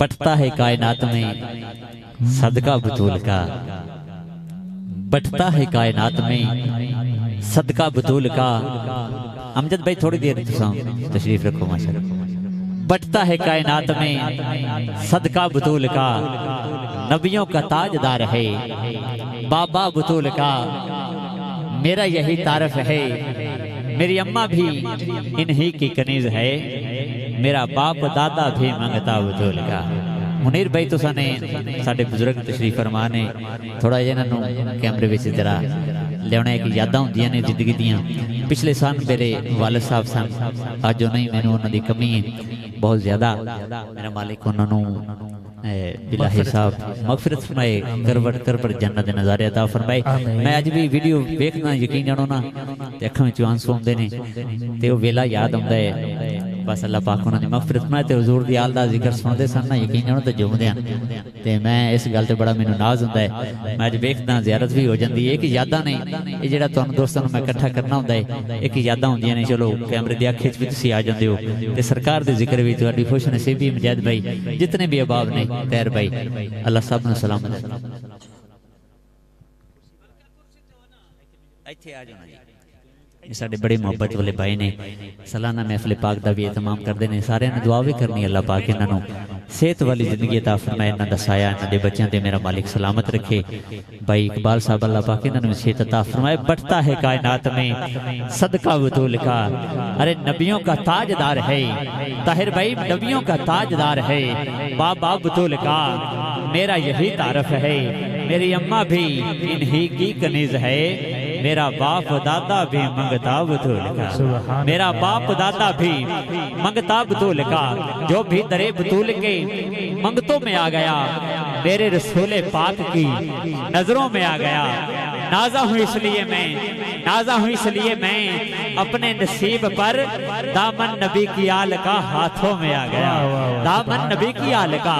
बटता है कायनात में सदका बतूल का, बटता है कायनात में सदका बतूल का। अमजद भाई थोड़ी देर तशरीफ रखो माशाल्लाह। बटता है कायनात में सदका बतूल का, नबियों का ताजदार है बाबा बतूल का। मेरा यही तारफ है, मेरी अम्मा भी इन्हीं की कनीज है, मेरा बाप दादा भी मंगता बतूल का। मुनीर भाई तुसा ने साडे बुजुर्ग तशरीफ फरमा ने थोड़ा जिहा इन्हां कैमरे विच जरा लियाना एक यादां हुंदियां ने जिंदगी दियां। पिछले साल मेरे वालिद साहब सन, अज नहीं मैनूं उन्हां दी कमी है बहुत ज़्यादा। मेरा मालिक उन्होंने बिलाही साहब मगफिरत फरमाए, करवट करवट जन्नत दे नज़ारे अता फरमाए। मैं अज भी वीडियो देखना यकीन जानो ना अखां विचों आंसू आउंदे ने ते ओह वेला याद आउंदा है। बस अल्लाह पाक उन्होंने मगफिरत फरमाए ते हुजूर दी आल दा जिक्र सुनदे सन ना यकीन जानो ते जुमदे हन ते मैं इस गल ते बड़ा मैनूं नाज हुंदा है। मैं अज वेखदा ज़ियारत भी हो जांदी है। एक यादां ने ये जिहड़ा तुहानूं दोस्तां नूं मैं इकट्ठा करना हुंदा है, एक यादां हुंदियां ने। चलो कैमरे दी अख विच भी तुसीं आ जांदे हो ते सरकार दे जिक्र भी तुहाडी खुश नसीबी मुजाहिद भाई जितने भी अहबाब ने तैर भाई अल्लाह सब नूं सलामत है। इत्थे आ जाना जी। साडे बड़े मोहब्बत वाले भाई ने सालाना महफिल पाक का भी एहतमाम करते हैं। सारे ने दुआ भी करनी अल्लाह पाक इन्हों सेहत वाली जिंदगी अता फरमाए, इन्हों दा साया इन्हों दे बच्चों ते मेरा मालिक सलामत रखे। भाई इकबाल साहब अल्लाह पाक इन्होंने सेहत अता फरमाए। बटता है कायनात में सदका बतूल का, अरे नबियों का ताजदार है ताहिर भाई, नबियों का ताजदार है बाबा बतूल का। मेरा यही तारफ है, मेरी अम्मा भी इन्हीं की कनीज है, मेरा बाप दादा भी मंगता बतूल का। मेरा बाप दादा भी मंगता बतूल का, जो भी दरे बतूल के मंगतों में आ गया, मेरे रसूले पाक की नजरों में आ गया। नाजा हूँ इसलिए मैं, नाजा हूँ इसलिए मैं अपने नसीब पर दामन नबी की आल का हाथों में आ गया, दामन नबी की आल का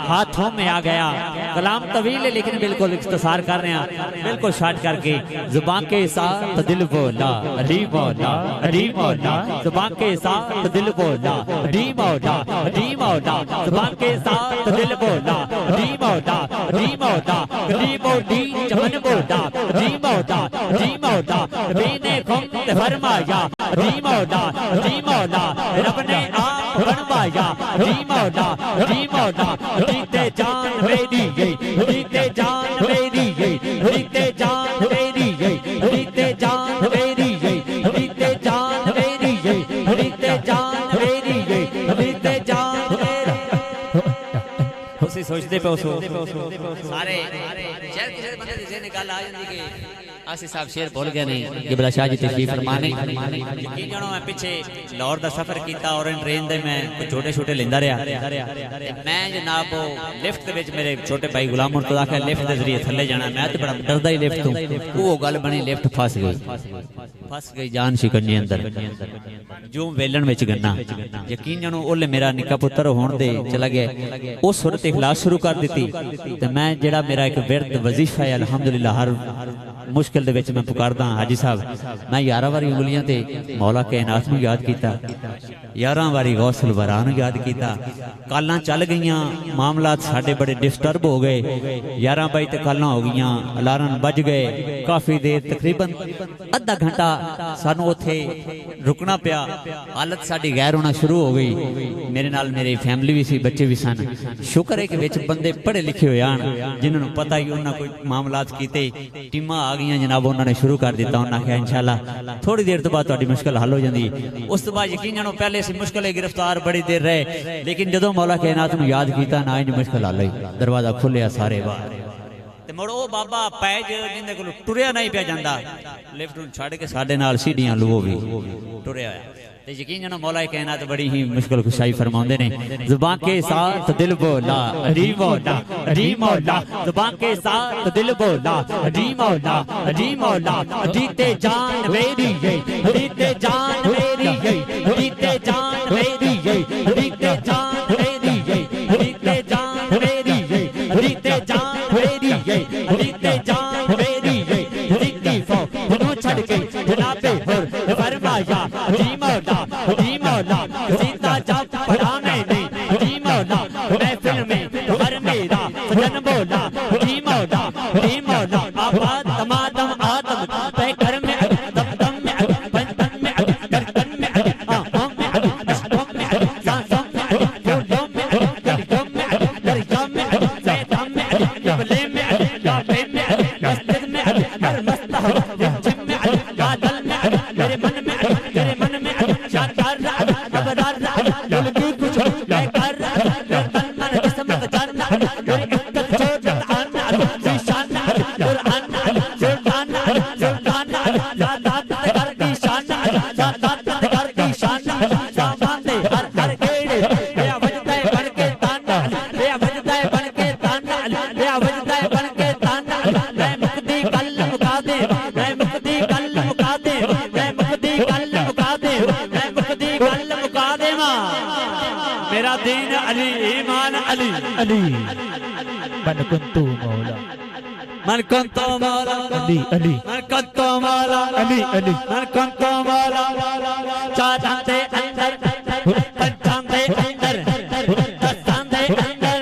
हाथों में आ गया। कलाम तवील है लेकिन बिल्कुल इख्तिसार कर रहे हैं, बिल्कुल शॉर्ट करके। जुबान के साथ दिल बोला अली मौला, अली मौला, जुबान के साथ दिल बोला अली मौला, अली मौला, जुबान के साथ दिल बोला अली मौला, अली मौला, अली मौली चमन बोला अली मौला, अली मौला, मैंने खुद फरमाया अली मौला, अली मौला, रब ने आप बनवाया अली मौला, अली मौला, जीते जान मेरी जीते जान मेरी, जीते जान मेरी, जीते जान मेरी, जीते जान मेरी, जीते जान मेरी, जीते जान मेरी। उसी सोचते पे सारे शहर किसी बंदे से निकाल आ जाती कि आसिफ साहब शेर बोल गए नहीं कि बला शाह जी तशरीफ फरमाने। यकीन जानो मैं पिछे लाहौर का सफर किया और ट्रेन दे मैं छोटे छोटे लेंदा रहा। मैं जनाब लिफ्ट के मेरे छोटे भाई गुलाम मुर्तजा के लिफ्ट के जरिए थले जाना, मैं तो बड़ा डरदा ही लिफ्ट तो वो गल बनी, लिफ्ट फस गई जान शिकंजे अंदर जो वेलन में गन्ना। यकीन जानो ओले मेरा निक्का पुत्र होने दे चला गया, उस सूरत इखलास शुरू कर दी तो मैं जड़ा मेरा एक विरद वजीफा है अल्हम्दुलिल्लाह हर मुश्किल दे विच मैं पुकारदा हाजी साहब। मैं 11 वारी उंगलियां ते मौला कायनात नूं याद कीता, 11 वारी गौसल वरा नूं याद कीता। कालां चल गईयां, मामलात साडे बड़े डिस्टर्ब हो गए, 11 बजे ते कालां हो गईयां, अलार्म बज गए। काफ़ी देर तकरीबन अद्धा घंटा सानू उत्थे रुकना पिया, हालत साडी गैर होना शुरू हो गई। मेरे नाल मेरी फैमिली भी सी, बच्चे भी सन। शुक्र है कि विच बंदे पढ़े लिखे हुए आन जिन्होंने पता ही उन्होंने कोई मामलात कीते, टीमां आ गई जनाब, उन्होंने शुरू कर दिता। उन्होंने आख्या इंशाअल्लाह थोड़ी देर तो बाद तुहाडी मुश्किल हल हो जाती। उस तो बाद यकीन जानो पहले असीं मुश्किल गिरफ्तार बड़ी देर रहे, लेकिन जदों मौला कायनात नूं याद किया ना इंज मुश्किल हल हुई, दरवाजा खुलिया सारे बाहर। मुड़ ओ बाबा पैज जिंदे कोल टुरिया नहीं पिया जांदा, लिफ्ट नूं छड्ड के साडे नाल सीढ़ियां लुओ भी टुरिया ते यकीन जानो मौला कायनात बड़ी ही मुश्किल कुशाई फरमाउंदे ने। जुबान के साथ दिल बोला अली मौला, अली मौला, जुबान के साथ दिल बोला अली मौला, अली मौला, जीते जान मेरी जीते जान मेरी, जीते जान मेरी, जीते जान मेरी, जीते जान मेरी, जीते जान मेरी, जीते जान मेरी, जीती फौज छड़ के जनाबे हुर फरमाया अली मौला, अली मौला, सीता जब पढ़ा मैंने अली मौला, मैं महफिल में तो हर मेरा सजन बोला जी मौला आबाद तमादम आदम पे घर में दम दम में बंधन में गर्दन में आंखों में नस्लों में सांसों में फूलों में गलियों में दरियाओं में मैदान में किबले में काबे में मस्जिद में हर मस्त हो जिम में बादल में मेरे मन में शानदार खबरदार दिल की कुछ बेकार तन मन जिस्म का जानना मेरी इज्जत छोड़ आना शीशान कुरान सुल्तान ज़ात कर दी शान ज़ात कर दी शान सामान दे हर गेड़े ले वजदा बन के ताना ले वजदा बन के ताना ले वजदा बन के ताना मैं मुक्ति कल मुका दे मैं मुक्ति कल मुका दे मैं मुक्ति कल मुका दे मैं मुक्ति कल मुका दे मेरा दीन अली ईमान अली अली मन कुंतु मौला मन कंतो मौला अली अली मन कंतो मौला अली अली मन कंतो मौला चाँद दे अंदर पंचांग दे अंदर दस्तान दे अंदर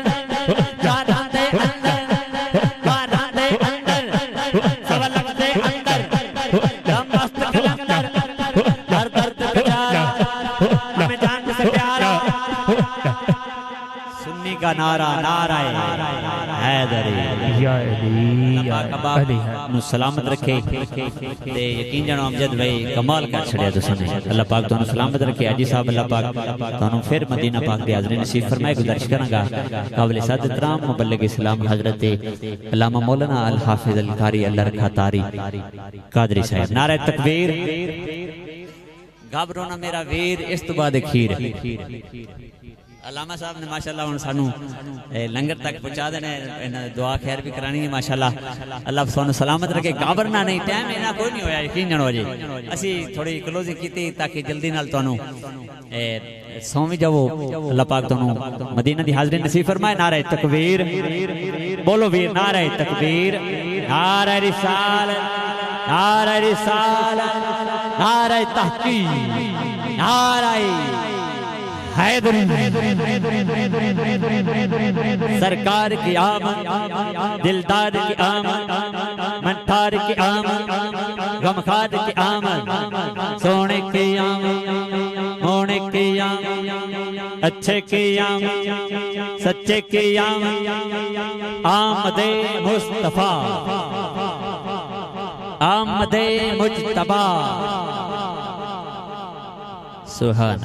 चाँद दे अंदर बारह दे अंदर सवलक दे अंदर मस्त कलंदर हर दर्द बेचारा हमें जान से प्यारा सुन्नी का नारा नाराए हैदरी या अली या अली नु सलामत रखे ते यकीन जानो अमजद भाई कमाल कर छड़िया तुसने अल्लाह पाक तुहानू सलामत रखे हाजी साहब अल्लाह पाक तुहानू फिर मदीना पाक दी हाज़री नसीब फरमाए गुजारिश करांगा काबिल साद इहतराम मुबल्लिग इस्लाम हजरत अल्लामा मौलाना अल हाफिज अल कारी अल्लाह रखा तारी कादरी साहब नारे तकबीर घबरो ना मेरा वीर इस तो बाद खीर अलामा साहब ने माशाअल्लाह हुण सानू लंगर तक पहुंचा देने दुआ खैर भी करानी है माशाअल्लाह अल्लाह सानू सलामत रखे घबरना नहीं टाइम इना कोई नहीं होया यकीन जानो जी असी थोड़ी क्लोजिंग कीती ताकि जल्दी नाल तुहानू सौ भी जाओ अल्लाह पाक तुहानू मदीना दी हाज़री नसीब फरमाए नारे तकबीर बोलो वीर नारे तकबीर नारे रिसालत नारे रिसालत नारे तहकीक नारे हैदरी सरकार की आमद दिलदार की आमद मनठार की आमद गमखार की आमद सोने की आमद होने की आमद अच्छे की आमद सच्चे की आमद आमदे मुस्तफा आमदे मुजतबा सुभान